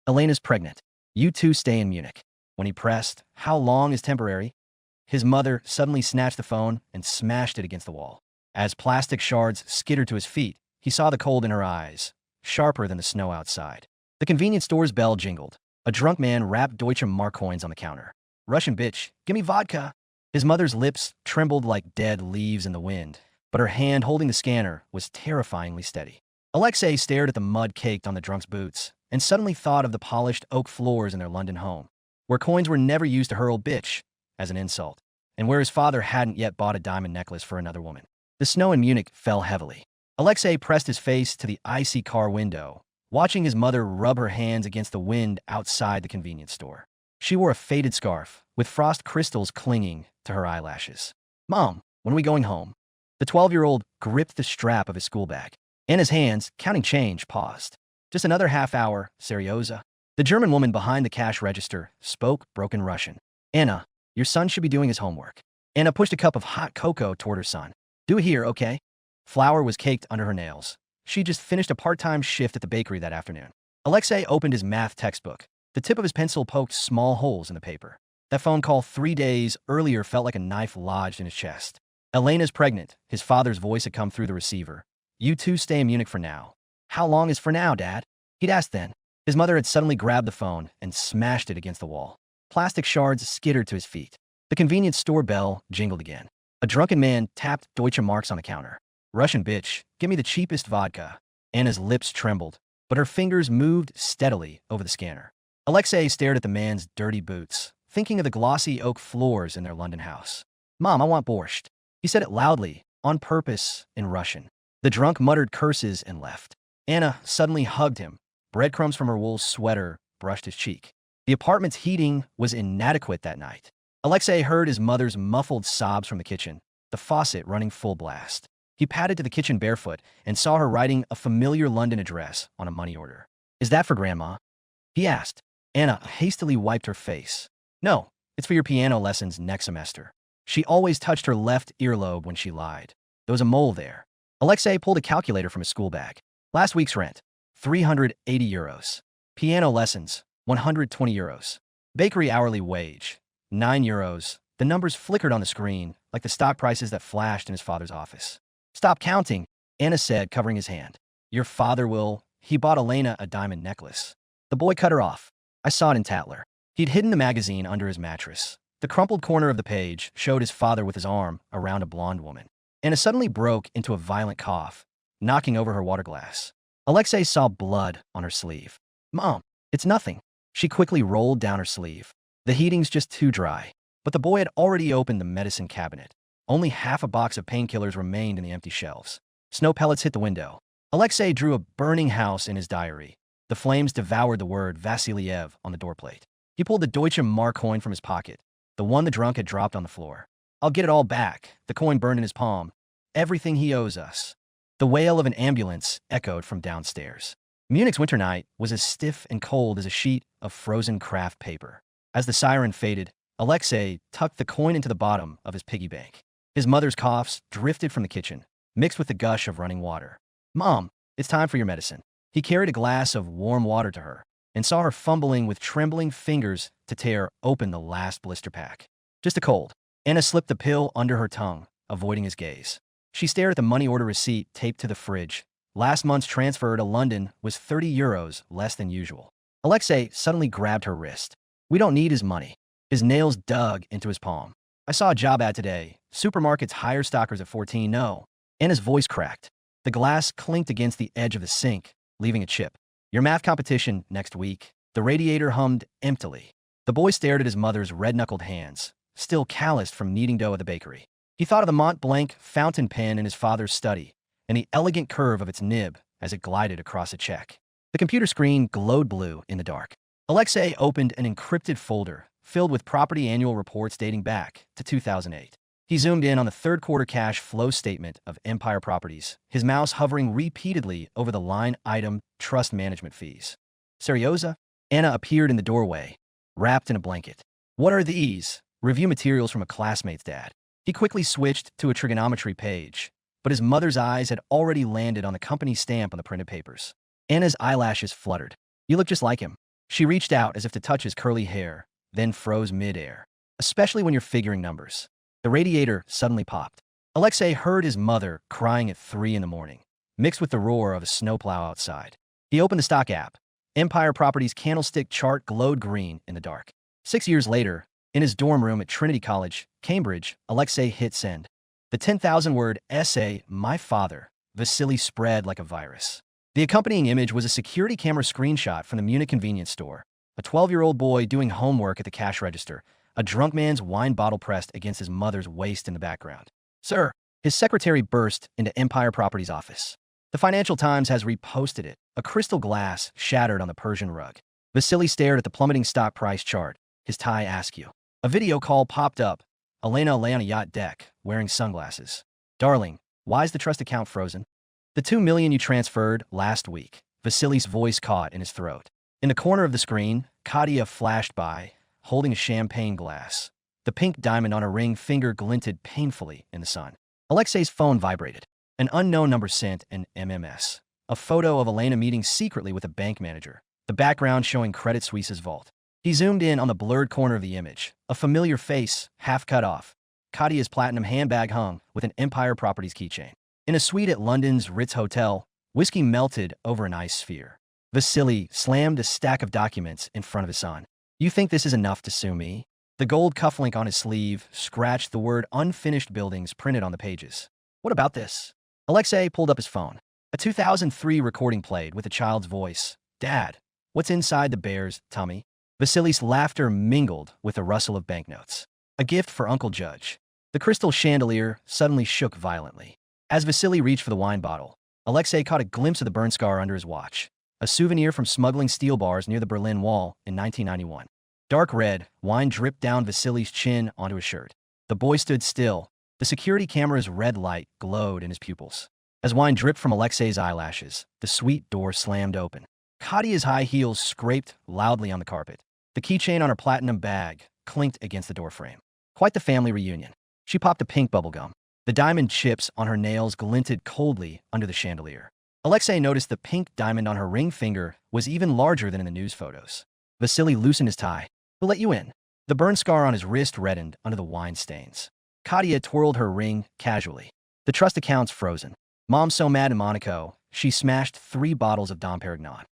Elena's pregnant. You two stay in Munich. When he pressed, how long is temporary? His mother suddenly snatched the phone and smashed it against the wall. As plastic shards skittered to his feet, he saw the cold in her eyes, sharper than the snow outside. The convenience store's bell jingled. A drunk man rapped Deutsche Mark coins on the counter. Russian bitch, give me vodka. His mother's lips trembled like dead leaves in the wind, but her hand holding the scanner was terrifyingly steady. Alexei stared at the mud caked on the drunk's boots and suddenly thought of the polished oak floors in their London home, where coins were never used to hurl bitch as an insult, and where his father hadn't yet bought a diamond necklace for another woman. The snow in Munich fell heavily. Alexei pressed his face to the icy car window, watching his mother rub her hands against the wind outside the convenience store. She wore a faded scarf, with frost crystals clinging to her eyelashes. Mom, when are we going home? The 12-year-old gripped the strap of his school bag. Anna's hands, counting change, paused. Just another half hour, Seryoza. The German woman behind the cash register spoke broken Russian. Anna, your son should be doing his homework. Anna pushed a cup of hot cocoa toward her son. Do it here, okay? Flour was caked under her nails. She just finished a part-time shift at the bakery that afternoon. Alexei opened his math textbook. The tip of his pencil poked small holes in the paper. That phone call 3 days earlier felt like a knife lodged in his chest. Elena's pregnant. His father's voice had come through the receiver. You two stay in Munich for now. How long is for now, Dad? He'd asked then. His mother had suddenly grabbed the phone and smashed it against the wall. Plastic shards skittered to his feet. The convenience store bell jingled again. A drunken man tapped Deutsche Marks on the counter. Russian bitch, give me the cheapest vodka. Anna's lips trembled, but her fingers moved steadily over the scanner. Alexei stared at the man's dirty boots, thinking of the glossy oak floors in their London house. Mom, I want borscht. He said it loudly, on purpose, in Russian. The drunk muttered curses and left. Anna suddenly hugged him. Breadcrumbs from her wool sweater brushed his cheek. The apartment's heating was inadequate that night. Alexei heard his mother's muffled sobs from the kitchen, the faucet running full blast. He padded to the kitchen barefoot and saw her writing a familiar London address on a money order. Is that for Grandma? He asked. Anna hastily wiped her face. No, it's for your piano lessons next semester. She always touched her left earlobe when she lied. There was a mole there. Alexei pulled a calculator from his school bag. Last week's rent, 380 euros. Piano lessons, 120 euros. Bakery hourly wage, 9 euros. The numbers flickered on the screen, like the stock prices that flashed in his father's office. Stop counting, Anna said, covering his hand. Your father will. He bought Elena a diamond necklace. The boy cut her off. I saw it in Tatler. He'd hidden the magazine under his mattress. The crumpled corner of the page showed his father with his arm around a blonde woman. Anna suddenly broke into a violent cough, knocking over her water glass. Alexei saw blood on her sleeve. Mom, it's nothing. She quickly rolled down her sleeve. The heating's just too dry. But the boy had already opened the medicine cabinet. Only half a box of painkillers remained in the empty shelves. Snow pellets hit the window. Alexei drew a burning house in his diary. The flames devoured the word Vasiliev on the doorplate. He pulled the Deutsche Mark coin from his pocket, the one the drunk had dropped on the floor. I'll get it all back. The coin burned in his palm. Everything he owes us. The wail of an ambulance echoed from downstairs. Munich's winter night was as stiff and cold as a sheet of frozen craft paper. As the siren faded, Alexei tucked the coin into the bottom of his piggy bank. His mother's coughs drifted from the kitchen, mixed with the gush of running water. Mom, it's time for your medicine. He carried a glass of warm water to her and saw her fumbling with trembling fingers to tear open the last blister pack. Just a cold. Anna slipped the pill under her tongue, avoiding his gaze. She stared at the money order receipt taped to the fridge. Last month's transfer to London was 30 euros less than usual. Alexei suddenly grabbed her wrist. We don't need his money. His nails dug into his palm. I saw a job ad today. Supermarkets hire stockers at 14. No. Anna's voice cracked. The glass clinked against the edge of the sink, leaving a chip. Your math competition next week. The radiator hummed emptily. The boy stared at his mother's red-knuckled hands, still calloused from kneading dough at the bakery. He thought of the Mont Blanc fountain pen in his father's study and the elegant curve of its nib as it glided across a check. The computer screen glowed blue in the dark. Alexei opened an encrypted folder filled with property annual reports dating back to 2008. He zoomed in on the third-quarter cash flow statement of Empire Properties, his mouse hovering repeatedly over the line item trust management fees. Seryoza? Anna appeared in the doorway, wrapped in a blanket. What are these? Review materials from a classmate's dad. He quickly switched to a trigonometry page, but his mother's eyes had already landed on the company stamp on the printed papers. Anna's eyelashes fluttered. You look just like him. She reached out as if to touch his curly hair, then froze mid-air. Especially when you're figuring numbers. The radiator suddenly popped. Alexei heard his mother crying at 3 in the morning, mixed with the roar of a snowplow outside. He opened the stock app. Empire Properties' candlestick chart glowed green in the dark. 6 years later, in his dorm room at Trinity College, Cambridge, Alexei hit send. The 10,000-word essay, My Father, Vasily, spread like a virus. The accompanying image was a security camera screenshot from the Munich convenience store. A 12-year-old boy doing homework at the cash register, a drunk man's wine bottle pressed against his mother's waist in the background. Sir, his secretary burst into Empire Properties' office. The Financial Times has reposted it. A crystal glass shattered on the Persian rug. Vasily stared at the plummeting stock price chart, his tie askew. A video call popped up. Elena lay on a yacht deck, wearing sunglasses. Darling, why's the trust account frozen? The $2 million you transferred last week. Vasily's voice caught in his throat. In the corner of the screen, Katia flashed by, holding a champagne glass. The pink diamond on her ring finger glinted painfully in the sun. Alexei's phone vibrated. An unknown number sent an MMS. A photo of Elena meeting secretly with a bank manager. The background showing Credit Suisse's vault. He zoomed in on the blurred corner of the image. A familiar face, half cut off. Katia's platinum handbag hung with an Empire Properties keychain. In a suite at London's Ritz Hotel, whiskey melted over an ice sphere. Vasily slammed a stack of documents in front of his son. You think this is enough to sue me? The gold cufflink on his sleeve scratched the word unfinished buildings printed on the pages. What about this? Alexei pulled up his phone. A 2003 recording played with a child's voice. Dad, what's inside the bear's tummy? Vasily's laughter mingled with the rustle of banknotes. A gift for Uncle Judge. The crystal chandelier suddenly shook violently. As Vasily reached for the wine bottle, Alexei caught a glimpse of the burn scar under his watch, a souvenir from smuggling steel bars near the Berlin Wall in 1991. Dark red, wine dripped down Vasily's chin onto his shirt. The boy stood still. The security camera's red light glowed in his pupils. As wine dripped from Alexei's eyelashes, the suite door slammed open. Katia's high heels scraped loudly on the carpet. The keychain on her platinum bag clinked against the doorframe. Quite the family reunion. She popped a pink bubblegum. The diamond chips on her nails glinted coldly under the chandelier. Alexei noticed the pink diamond on her ring finger was even larger than in the news photos. Vasily loosened his tie. We'll let you in. The burn scar on his wrist reddened under the wine stains. Katia twirled her ring casually. The trust account's frozen. Mom's so mad in Monaco, she smashed 3 bottles of Dom Perignon.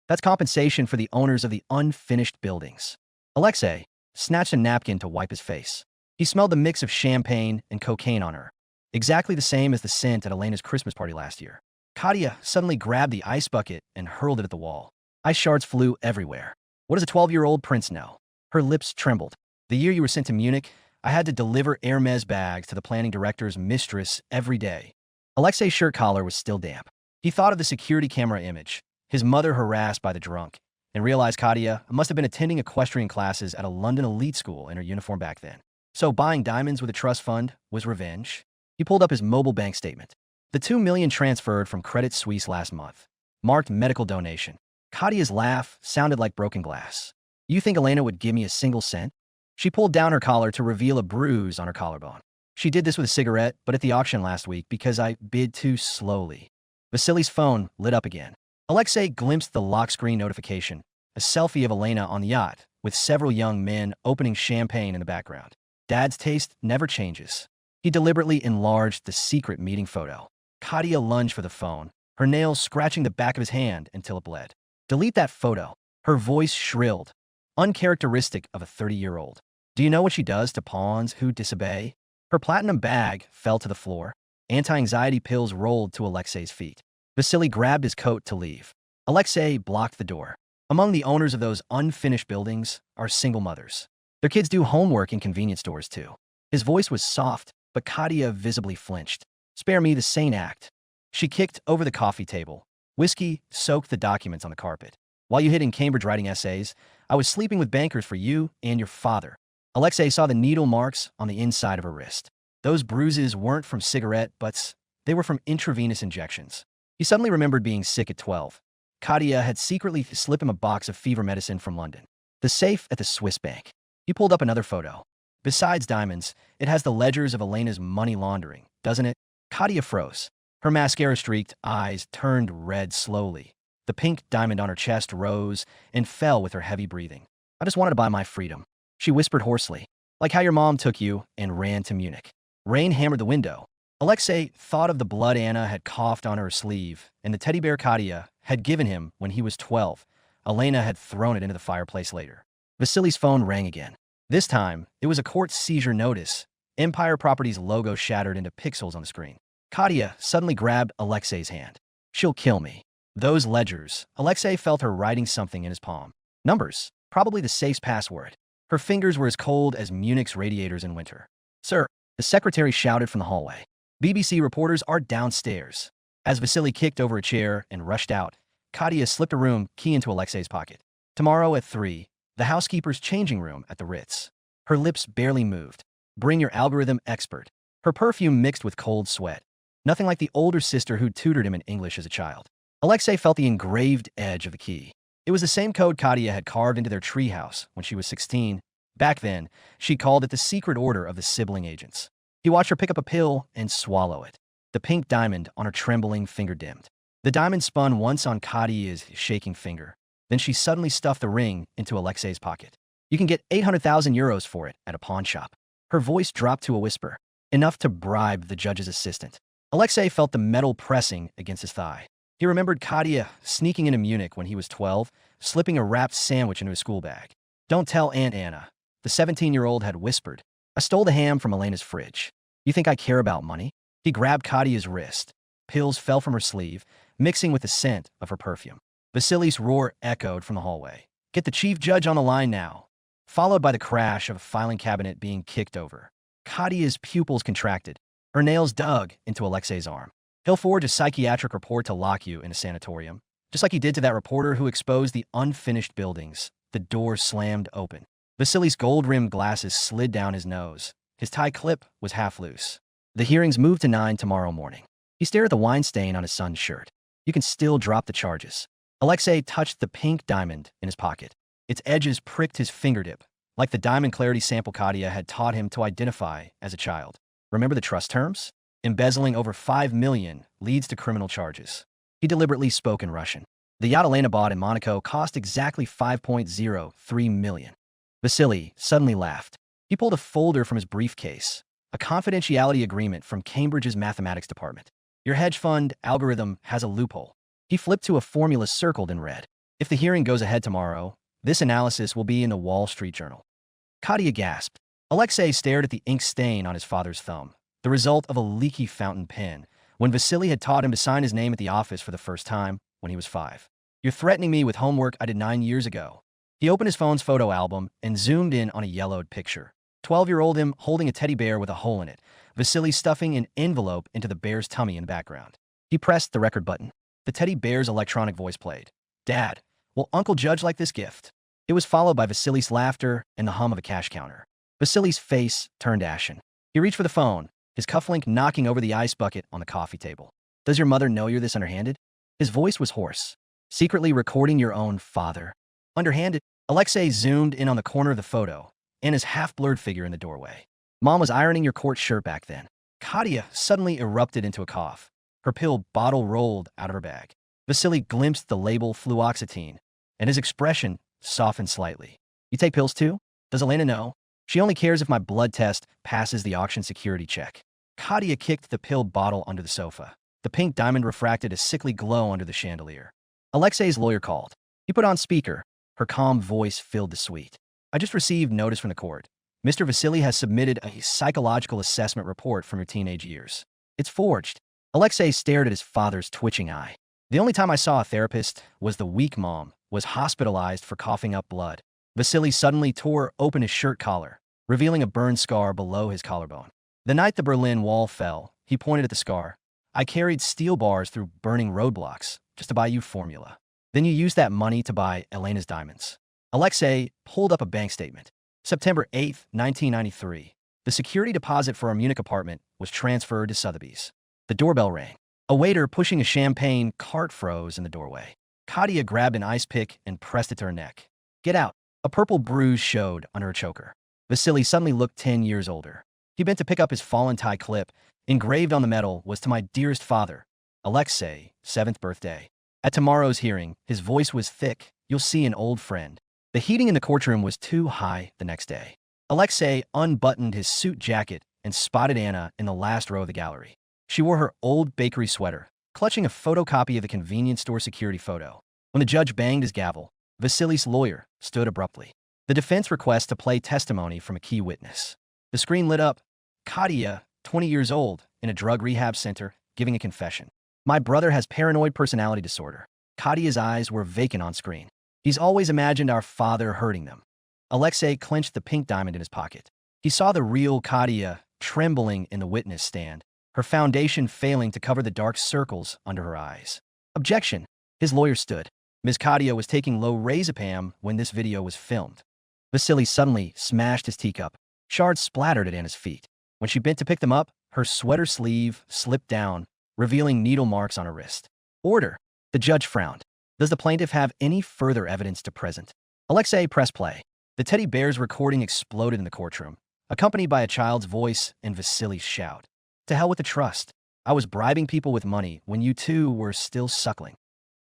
That's compensation for the owners of the unfinished buildings. Alexei snatched a napkin to wipe his face. He smelled the mix of champagne and cocaine on her, exactly the same as the scent at Elena's Christmas party last year. Katia suddenly grabbed the ice bucket and hurled it at the wall. Ice shards flew everywhere. What does a 12-year-old prince know? Her lips trembled. The year you were sent to Munich, I had to deliver Hermes bags to the planning director's Mistress every day. Alexei's shirt collar was still damp. He thought of the security camera image, his mother harassed by the drunk, and realized Katia must have been attending equestrian classes at a London elite school in her uniform back then. So buying diamonds with a trust fund was revenge? He pulled up his mobile bank statement. The $2 million transferred from Credit Suisse last month. Marked medical donation. Katia's laugh sounded like broken glass. You think Elena would give me a single cent? She pulled down her collar to reveal a bruise on her collarbone. She did this with a cigarette, but at the auction last week because I bid too slowly. Vasily's phone lit up again. Alexei glimpsed the lock screen notification, a selfie of Elena on the yacht, with several young men opening champagne in the background. Dad's taste never changes. He deliberately enlarged the secret meeting photo. Katia lunged for the phone, her nails scratching the back of his hand until it bled. Delete that photo. Her voice shrilled, uncharacteristic of a 30-year-old. Do you know what she does to pawns who disobey? Her platinum bag fell to the floor. Anti-anxiety pills rolled to Alexei's feet. Vasily grabbed his coat to leave. Alexei blocked the door. Among the owners of those unfinished buildings are single mothers. Their kids do homework in convenience stores too. His voice was soft, but Katia visibly flinched. Spare me the sane act. She kicked over the coffee table. Whiskey soaked the documents on the carpet. While you hid in Cambridge writing essays, I was sleeping with bankers for you and your father. Alexei saw the needle marks on the inside of her wrist. Those bruises weren't from cigarette butts. They were from intravenous injections. He suddenly remembered being sick at 12. Katia had secretly slipped him a box of fever medicine from London. The safe at the Swiss bank. He pulled up another photo. Besides diamonds, it has the ledgers of Elena's money laundering, doesn't it? Katia froze. Her mascara-streaked eyes turned red slowly. The pink diamond on her chest rose and fell with her heavy breathing. I just wanted to buy my freedom, she whispered hoarsely, like how your mom took you and ran to Munich. Rain hammered the window. Alexei thought of the blood Anna had coughed on her sleeve and the teddy bear Katya had given him when he was 12. Elena had thrown it into the fireplace later. Vasily's phone rang again. This time, it was a court seizure notice. Empire Properties logo shattered into pixels on the screen. Katya suddenly grabbed Alexei's hand. She'll kill me. Those ledgers. Alexei felt her writing something in his palm. Numbers. Probably the safe's password. Her fingers were as cold as Munich's radiators in winter. Sir, the secretary shouted from the hallway. BBC reporters are downstairs. As Vasily kicked over a chair and rushed out, Katya slipped a room key into Alexei's pocket. Tomorrow at 3, the housekeeper's changing room at the Ritz. Her lips barely moved. Bring your algorithm expert. Her perfume mixed with cold sweat. Nothing like the older sister who tutored him in English as a child. Alexei felt the engraved edge of the key. It was the same code Katya had carved into their treehouse when she was 16. Back then, she called it the secret order of the sibling agents. He watched her pick up a pill and swallow it. The pink diamond on her trembling finger dimmed. The diamond spun once on Katya's shaking finger. Then she suddenly stuffed the ring into Alexei's pocket. You can get 800,000 euros for it at a pawn shop. Her voice dropped to a whisper, enough to bribe the judge's assistant. Alexei felt the metal pressing against his thigh. He remembered Katya sneaking into Munich when he was 12, slipping a wrapped sandwich into his school bag. Don't tell Aunt Anna, the 17-year-old had whispered. I stole the ham from Elena's fridge. You think I care about money? He grabbed Katya's wrist. Pills fell from her sleeve, mixing with the scent of her perfume. Vasily's roar echoed from the hallway. Get the chief judge on the line now. Followed by the crash of a filing cabinet being kicked over. Katya's pupils contracted. Her nails dug into Alexei's arm. He'll forge a psychiatric report to lock you in a sanatorium, just like he did to that reporter who exposed the unfinished buildings. The door slammed open. Vasily's gold-rimmed glasses slid down his nose. His tie clip was half loose. The hearings moved to 9 tomorrow morning. He stared at the wine stain on his son's shirt. You can still drop the charges. Alexei touched the pink diamond in his pocket. Its edges pricked his fingertip, like the diamond clarity sample Katya had taught him to identify as a child. Remember the trust terms? Embezzling over 5 million leads to criminal charges. He deliberately spoke in Russian. The yacht Elena bought in Monaco cost exactly 5.03 million. Vasily suddenly laughed. He pulled a folder from his briefcase, a confidentiality agreement from Cambridge's mathematics department. Your hedge fund algorithm has a loophole. He flipped to a formula circled in red. If the hearing goes ahead tomorrow, this analysis will be in the Wall Street Journal. Katya gasped. Alexei stared at the ink stain on his father's thumb, the result of a leaky fountain pen, when Vasily had taught him to sign his name at the office for the first time when he was 5. You're threatening me with homework I did 9 years ago. He opened his phone's photo album and zoomed in on a yellowed picture. 12-year-old him holding a teddy bear with a hole in it, Vasily stuffing an envelope into the bear's tummy in the background. He pressed the record button. The teddy bear's electronic voice played. Dad, will Uncle Judge like this gift? It was followed by Vasily's laughter and the hum of a cash counter. Vasily's face turned ashen. He reached for the phone, his cufflink knocking over the ice bucket on the coffee table. Does your mother know you're this underhanded? His voice was hoarse. Secretly recording your own father? Underhanded? Alexei zoomed in on the corner of the photo, and his half-blurred figure in the doorway. Mom was ironing your court shirt back then. Katya suddenly erupted into a cough. Her pill bottle rolled out of her bag. Vasily glimpsed the label fluoxetine, and his expression softened slightly. You take pills too? Does Elena know? She only cares if my blood test passes the auction security check. Katya kicked the pill bottle under the sofa. The pink diamond refracted a sickly glow under the chandelier. Alexei's lawyer called. He put on speaker. Her calm voice filled the suite. I just received notice from the court. Mr. Vasily has submitted a psychological assessment report from your teenage years. It's forged. Alexei stared at his father's twitching eye. The only time I saw a therapist was the week Mom was hospitalized for coughing up blood. Vasily suddenly tore open his shirt collar, revealing a burn scar below his collarbone. The night the Berlin Wall fell, he pointed at the scar. I carried steel bars through burning roadblocks just to buy you formula. Then you used that money to buy Elena's diamonds. Alexei pulled up a bank statement. September 8, 1993. The security deposit for our Munich apartment was transferred to Sotheby's. The doorbell rang. A waiter pushing a champagne cart froze in the doorway. Katya grabbed an ice pick and pressed it to her neck. Get out. A purple bruise showed under her choker. Vasily suddenly looked 10 years older. He bent to pick up his fallen tie clip. Engraved on the metal was to my dearest father, Alexei, 7th birthday. At tomorrow's hearing, his voice was thick. You'll see an old friend. The heating in the courtroom was too high the next day. Alexei unbuttoned his suit jacket and spotted Anna in the last row of the gallery. She wore her old bakery sweater, clutching a photocopy of the convenience store security photo. When the judge banged his gavel, Vasily's lawyer stood abruptly. The defense requests to play testimony from a key witness. The screen lit up. Katya, 20 years old, in a drug rehab center, giving a confession. My brother has paranoid personality disorder. Katya's eyes were vacant on screen. He's always imagined our father hurting them. Alexei clenched the pink diamond in his pocket. He saw the real Katya trembling in the witness stand, her foundation failing to cover the dark circles under her eyes. Objection! His lawyer stood. Ms. Katya was taking lorazepam when this video was filmed. Vasily suddenly smashed his teacup. Shards splattered at Anna's feet. When she bent to pick them up, her sweater sleeve slipped down, revealing needle marks on her wrist. Order! The judge frowned. Does the plaintiff have any further evidence to present? Alexei pressed play. The teddy bear's recording exploded in the courtroom, accompanied by a child's voice and Vasily's shout. To hell with the trust. I was bribing people with money when you two were still suckling.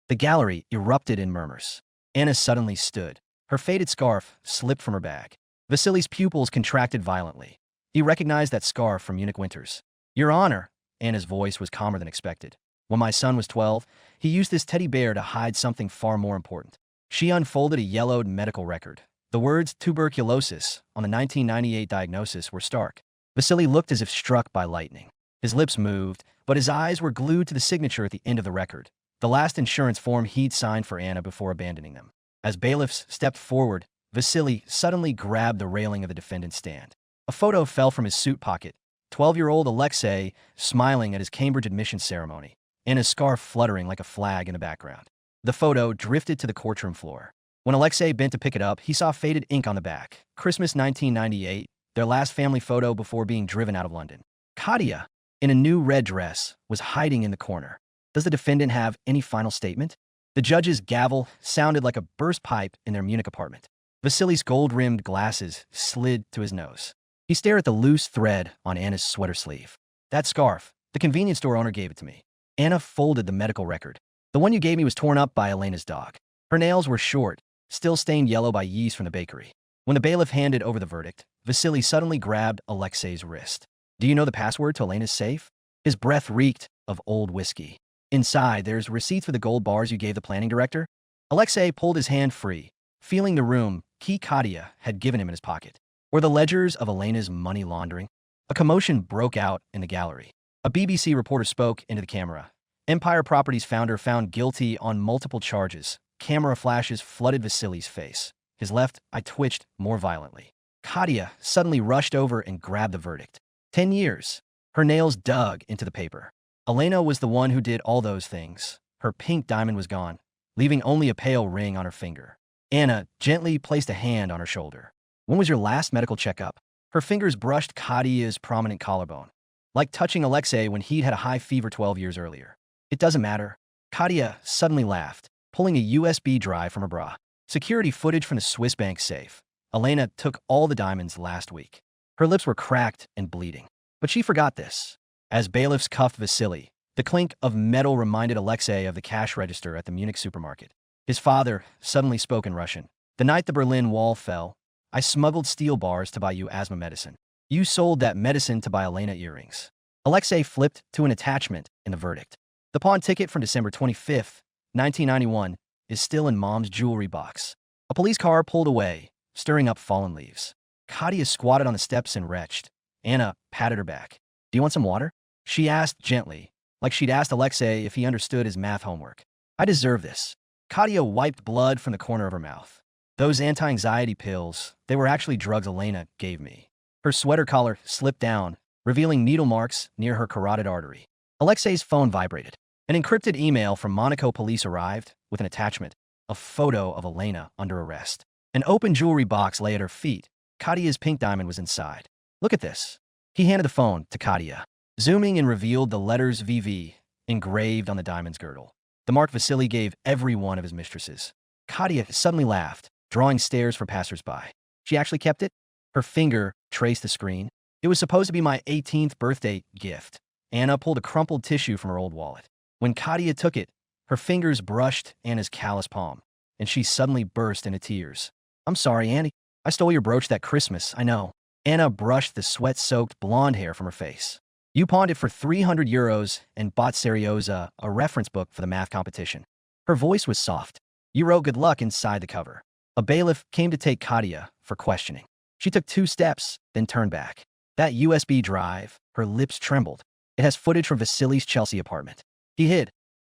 The gallery erupted in murmurs. Anna suddenly stood. Her faded scarf slipped from her bag. Vasily's pupils contracted violently. He recognized that scarf from Munich winters. Your Honor, Anna's voice was calmer than expected. When my son was 12, he used this teddy bear to hide something far more important. She unfolded a yellowed medical record. The words tuberculosis on the 1998 diagnosis were stark. Vasily looked as if struck by lightning. His lips moved, but his eyes were glued to the signature at the end of the record, the last insurance form he'd signed for Anna before abandoning them. As bailiffs stepped forward, Vasily suddenly grabbed the railing of the defendant's stand. A photo fell from his suit pocket. 12-year-old Alexei smiling at his Cambridge admission ceremony, Anna's scarf fluttering like a flag in the background. The photo drifted to the courtroom floor. When Alexei bent to pick it up, he saw faded ink on the back. Christmas 1998, their last family photo before being driven out of London. Katya, in a new red dress, was hiding in the corner. Does the defendant have any final statement? The judge's gavel sounded like a burst pipe in their Munich apartment. Vasily's gold-rimmed glasses slid to his nose. He stared at the loose thread on Anna's sweater sleeve. That scarf, the convenience store owner gave it to me. Anna folded the medical record. The one you gave me was torn up by Elena's dog. Her nails were short, still stained yellow by yeast from the bakery. When the bailiff handed over the verdict, Vasily suddenly grabbed Alexei's wrist. Do you know the password to Elena's safe? His breath reeked of old whiskey. Inside, there's receipts for the gold bars you gave the planning director. Alexei pulled his hand free, feeling the room key Katya had given him in his pocket. Were the ledgers of Elena's money laundering? A commotion broke out in the gallery. A BBC reporter spoke into the camera. Empire Properties founder found guilty on multiple charges. Camera flashes flooded Vasily's face. His left eye twitched more violently. Katya suddenly rushed over and grabbed the verdict. 10 years. Her nails dug into the paper. Elena was the one who did all those things. Her pink diamond was gone, leaving only a pale ring on her finger. Anna gently placed a hand on her shoulder. When was your last medical checkup? Her fingers brushed Katya's prominent collarbone, like touching Alexei when he'd had a high fever 12 years earlier. It doesn't matter. Katya suddenly laughed, pulling a USB drive from her bra. Security footage from the Swiss bank safe. Elena took all the diamonds last week. Her lips were cracked and bleeding. But she forgot this. As bailiffs cuffed Vasily, the clink of metal reminded Alexei of the cash register at the Munich supermarket. His father suddenly spoke in Russian. The night the Berlin Wall fell, I smuggled steel bars to buy you asthma medicine. You sold that medicine to buy Elena earrings. Alexei flipped to an attachment in the verdict. The pawn ticket from December 25th, 1991, is still in Mom's jewelry box. A police car pulled away, stirring up fallen leaves. Katya squatted on the steps and retched. Anna patted her back. Do you want some water? She asked gently, like she'd asked Alexei if he understood his math homework. I deserve this. Katya wiped blood from the corner of her mouth. Those anti-anxiety pills, they were actually drugs Elena gave me. Her sweater collar slipped down, revealing needle marks near her carotid artery. Alexei's phone vibrated. An encrypted email from Monaco police arrived with an attachment, a photo of Elena under arrest. An open jewelry box lay at her feet. Katya's pink diamond was inside. Look at this. He handed the phone to Katya. Zooming in revealed the letters VV engraved on the diamond's girdle. The mark Vasily gave every one of his mistresses. Katya suddenly laughed, drawing stares from passersby. She actually kept it? Her finger traced the screen. It was supposed to be my 18th birthday gift. Anna pulled a crumpled tissue from her old wallet. When Katya took it, Her fingers brushed Anna's callous palm, and she suddenly burst into tears. I'm sorry, Annie. I stole your brooch that Christmas, I know. Anna brushed the sweat-soaked blonde hair from her face. You pawned it for 300 euros and bought Serioza a reference book for the math competition. Her voice was soft. You wrote good luck inside the cover. A bailiff came to take Katia for questioning. She took 2 steps, then turned back. That USB drive, her lips trembled. It has footage from Vasily's Chelsea apartment. He hid.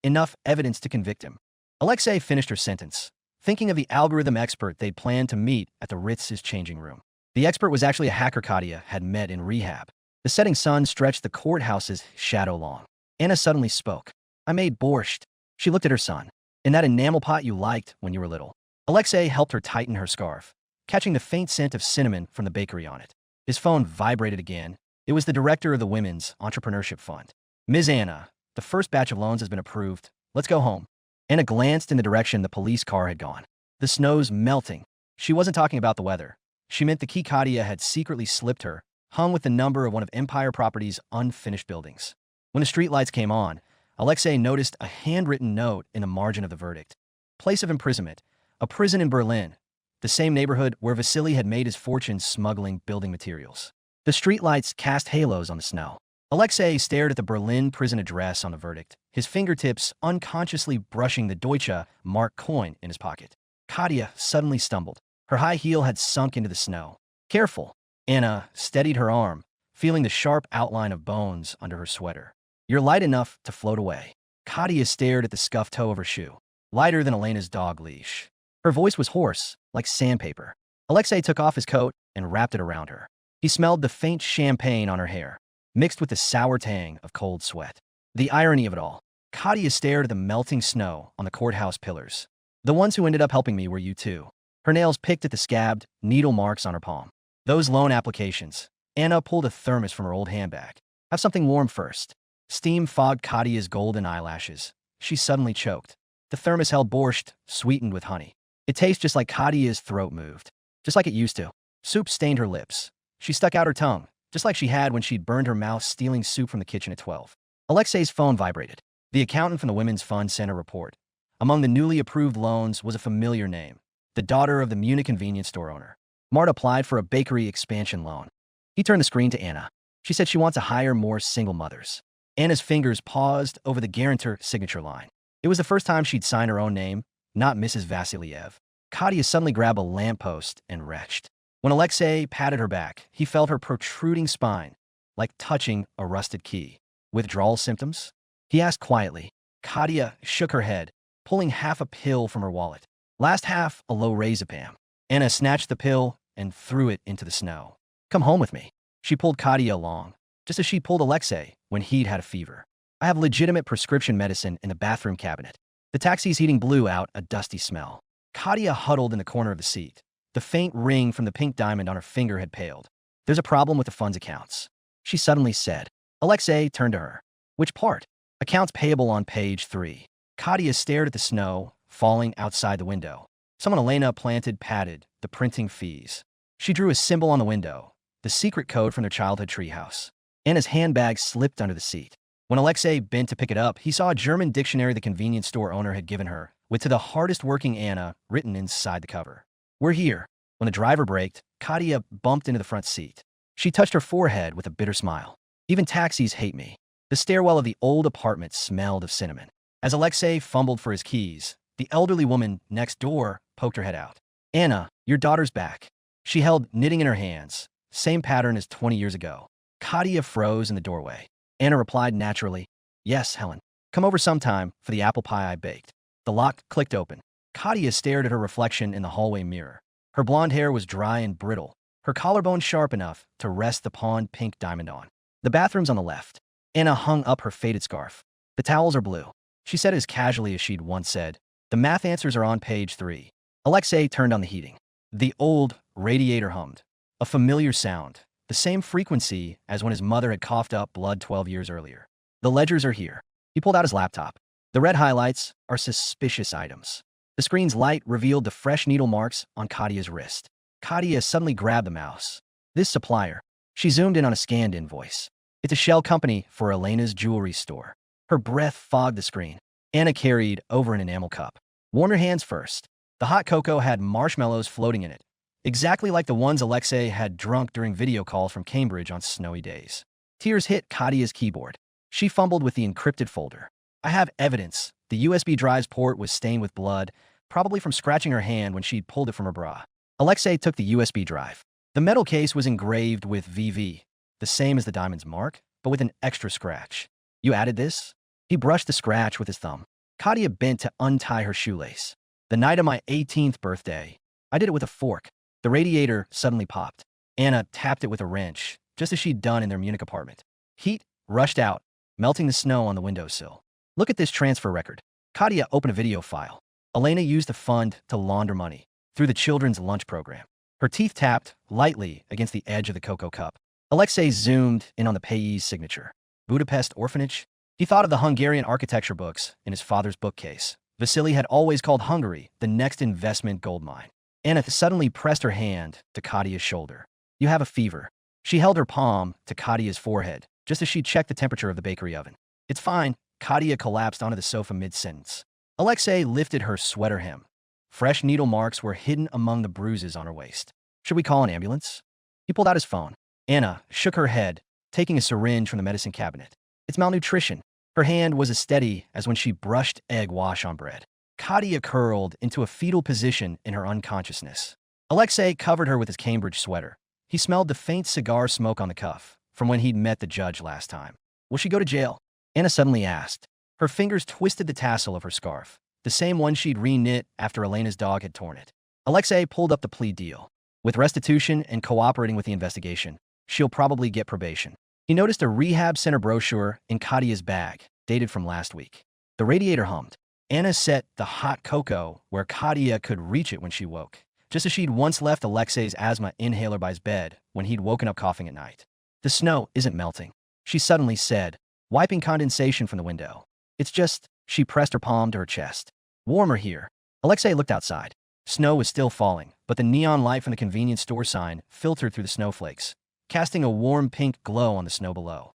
Enough evidence to convict him. Alexei finished her sentence, thinking of the algorithm expert they'd planned to meet at the Ritz's changing room. The expert was actually a hacker Katia had met in rehab. The setting sun stretched the courthouse's shadow long. Anna suddenly spoke. I made borscht. She looked at her son. In that enamel pot you liked when you were little. Alexei helped her tighten her scarf, catching the faint scent of cinnamon from the bakery on it. His phone vibrated again. It was the director of the Women's Entrepreneurship Fund. Ms. Anna, the first batch of loans has been approved. Let's go home. Anna glanced in the direction the police car had gone. The snow's melting. She wasn't talking about the weather. She meant the key Katia had secretly slipped her, hung with the number of one of Empire Properties' unfinished buildings. When the streetlights came on, Alexei noticed a handwritten note in the margin of the verdict. Place of imprisonment, a prison in Berlin, the same neighborhood where Vasily had made his fortune smuggling building materials. The streetlights cast halos on the snow. Alexei stared at the Berlin prison address on the verdict, his fingertips unconsciously brushing the Deutsche Mark coin in his pocket. Katia suddenly stumbled. Her high heel had sunk into the snow. Careful. Anna steadied her arm, feeling the sharp outline of bones under her sweater. You're light enough to float away. Katia stared at the scuffed toe of her shoe, lighter than Elena's dog leash. Her voice was hoarse, like sandpaper. Alexei took off his coat and wrapped it around her. He smelled the faint champagne on her hair, mixed with the sour tang of cold sweat. The irony of it all. Katia stared at the melting snow on the courthouse pillars. The ones who ended up helping me were you too. Her nails picked at the scabbed, needle marks on her palm. Those loan applications. Anna pulled a thermos from her old handbag. Have something warm first. Steam fogged Katia's golden eyelashes. She suddenly choked. The thermos held borscht, sweetened with honey. It tasted just like Katia's throat moved. Just like it used to. Soup stained her lips. She stuck out her tongue, just like she had when she'd burned her mouth stealing soup from the kitchen at 12. Alexei's phone vibrated. The accountant from the Women's Fund sent a report. Among the newly approved loans was a familiar name, the daughter of the Munich convenience store owner. Marta applied for a bakery expansion loan. He turned the screen to Anna. She said she wants to hire more single mothers. Anna's fingers paused over the guarantor signature line. It was the first time she'd signed her own name, not Mrs. Vasilyev. Katia suddenly grabbed a lamppost and retched. When Alexei patted her back, he felt her protruding spine, like touching a rusted key. Withdrawal symptoms? He asked quietly. Katia shook her head, pulling half a pill from her wallet. Last half, a lorazepam. Anna snatched the pill and threw it into the snow. Come home with me. She pulled Katia along, just as she pulled Alexei when he'd had a fever. I have legitimate prescription medicine in the bathroom cabinet. The taxi's heating blew out a dusty smell. Katia huddled in the corner of the seat. The faint ring from the pink diamond on her finger had paled. There's a problem with the fund's accounts, she suddenly said. Alexei turned to her. Which part? Accounts payable on page 3. Katia stared at the snow, falling outside the window. Someone Elena planted padded the printing fees. She drew a symbol on the window, the secret code from their childhood treehouse. Anna's handbag slipped under the seat. When Alexei bent to pick it up, he saw a German dictionary the convenience store owner had given her, with "To the hardest working Anna" written inside the cover. We're here. When the driver braked, Katia bumped into the front seat. She touched her forehead with a bitter smile. Even taxis hate me. The stairwell of the old apartment smelled of cinnamon. As Alexei fumbled for his keys, the elderly woman next door poked her head out. Anna, your daughter's back. She held knitting in her hands, same pattern as 20 years ago. Katia froze in the doorway. Anna replied naturally, Yes, Helen. Come over sometime for the apple pie I baked. The lock clicked open. Katia stared at her reflection in the hallway mirror. Her blonde hair was dry and brittle, her collarbone sharp enough to rest the pawned pink diamond on. The bathroom's on the left. Anna hung up her faded scarf. The towels are blue. She said as casually as she'd once said. The math answers are on page 3. Alexei turned on the heating. The old radiator hummed. A familiar sound, the same frequency as when his mother had coughed up blood 12 years earlier. The ledgers are here. He pulled out his laptop. The red highlights are suspicious items. The screen's light revealed the fresh needle marks on Katia's wrist. Katia suddenly grabbed the mouse. This supplier. She zoomed in on a scanned invoice. It's a shell company for Elena's jewelry store. Her breath fogged the screen. Anna carried over an enamel cup. Warm your hands first. The hot cocoa had marshmallows floating in it, exactly like the ones Alexei had drunk during video calls from Cambridge on snowy days. Tears hit Kadia's keyboard. She fumbled with the encrypted folder. I have evidence. The USB drive's port was stained with blood, probably from scratching her hand when she'd pulled it from her bra. Alexei took the USB drive. The metal case was engraved with VV, the same as the diamond's mark, but with an extra scratch. You added this? He brushed the scratch with his thumb. Kadia bent to untie her shoelace. The night of my 18th birthday. I did it with a fork. The radiator suddenly popped. Anna tapped it with a wrench, just as she'd done in their Munich apartment. Heat rushed out, melting the snow on the windowsill. Look at this transfer record. Kadia opened a video file. Elena used the fund to launder money through the children's lunch program. Her teeth tapped lightly against the edge of the cocoa cup. Alexei zoomed in on the payee's signature. Budapest Orphanage? He thought of the Hungarian architecture books in his father's bookcase. Vasily had always called Hungary the next investment goldmine. Anna suddenly pressed her hand to Kadia's shoulder. You have a fever. She held her palm to Kadia's forehead, just as she checked the temperature of the bakery oven. It's fine. Kadia collapsed onto the sofa mid-sentence. Alexei lifted her sweater hem. Fresh needle marks were hidden among the bruises on her waist. Should we call an ambulance? He pulled out his phone. Anna shook her head, taking a syringe from the medicine cabinet. It's malnutrition. Her hand was as steady as when she brushed egg wash on bread. Kadia curled into a fetal position in her unconsciousness. Alexei covered her with his Cambridge sweater. He smelled the faint cigar smoke on the cuff from when he'd met the judge last time. Will she go to jail? Anna suddenly asked. Her fingers twisted the tassel of her scarf, the same one she'd re-knit after Elena's dog had torn it. Alexei pulled up the plea deal. With restitution and cooperating with the investigation, she'll probably get probation. He noticed a rehab center brochure in Kadia's bag, dated from last week. The radiator hummed. Anna set the hot cocoa where Kadia could reach it when she woke, just as she'd once left Alexei's asthma inhaler by his bed when he'd woken up coughing at night. The snow isn't melting, she suddenly said, wiping condensation from the window. It's just, she pressed her palm to her chest. Warmer here. Alexei looked outside. Snow was still falling, but the neon light from the convenience store sign filtered through the snowflakes, casting a warm pink glow on the snow below.